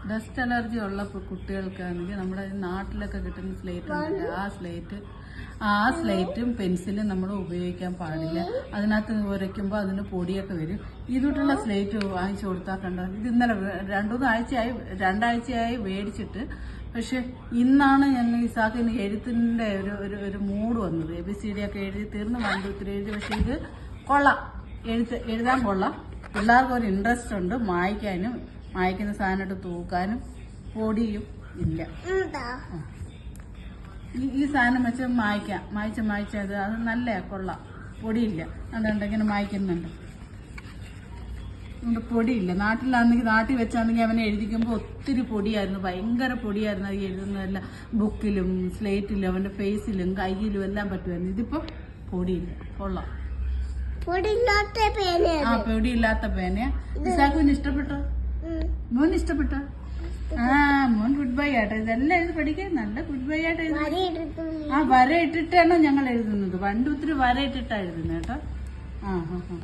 Dust allergy ഉള്ള കുട്ടികൾക്കാണെങ്കിൽ നമ്മുടെ നാട്ടിലൊക്കെ കിട്ടുന്ന സ്ലേറ്റ് ഉണ്ടല്ലോ, ആ സ്ലേറ്റും പെൻസിലും നമ്മൾ ഉപയോഗിക്കാൻ പാടില്ല. അതിനകത്ത് ഉരയ്ക്കുമ്പോൾ അതിന് പൊടിയൊക്കെ വരും. ഇതുകൊണ്ടുള്ള സ്ലേറ്റ് വാങ്ങിച്ചു കൊടുത്താൽ കണ്ടോ, ഇത് ഇന്നലെ രണ്ടാഴ്ചയായി മേടിച്ചിട്ട്. പക്ഷെ ഇന്നാണ് ഞങ്ങൾ ഇസാക്കിന് എഴുത്തിൻ്റെ ഒരു മൂഡ് വന്നത്. ABCD ഒക്കെ എഴുതി തീർന്ന് 1 2 3 എഴുതി. പക്ഷെ ഇത് കൊള്ളാം, എഴുതാൻ കൊള്ളാം. പിള്ളേർക്ക് ഒരു ഇൻട്രസ്റ്റ് ഉണ്ട് മായ്ക്കാനും, മായ്ക്കുന്ന സാധനമായിട്ട് തൂക്കാനും. പൊടിയും ഇല്ല. ഈ സാധനം വെച്ച് മായ്ച്ചത് അത് നല്ല കൊള്ളാം. പൊടിയില്ല. അതുകൊണ്ട് ഇങ്ങനെ മായ്ക്കുന്നുണ്ട്. അതുകൊണ്ട് പൊടിയില്ല. നാട്ടിൽ വെച്ചാണെങ്കിൽ അവനെ എഴുതിക്കുമ്പോൾ ഒത്തിരി പൊടിയായിരുന്നു, ഭയങ്കര പൊടിയായിരുന്നു. അത് എഴുതുന്നതെല്ലാം ബുക്കിലും സ്ലേറ്റിലും അവൻ്റെ ഫേസിലും കയ്യിലും എല്ലാം പറ്റുമായിരുന്നു. ഇതിപ്പോൾ പൊടിയില്ല, കൊള്ളാം. പൊടിയില്ലാത്ത പേനയാ. ഇസാക്കുവിന് ഇഷ്ടപ്പെട്ടോ? മോന് ഇഷ്ടപ്പെട്ടോ? മോൻ ഗുഡ് ബൈ ആട്ടെ. ഇതെല്ലാം എഴുതി പഠിക്കാൻ നല്ല ഗുഡ് ബൈ ആയിട്ട് എഴുതി. വര ഇട്ടിട്ടാണോ ഞങ്ങൾ എഴുതുന്നത്? 1 2 3 വര ഇട്ടിട്ടാണ് എഴുതുന്നത് കേട്ടോ.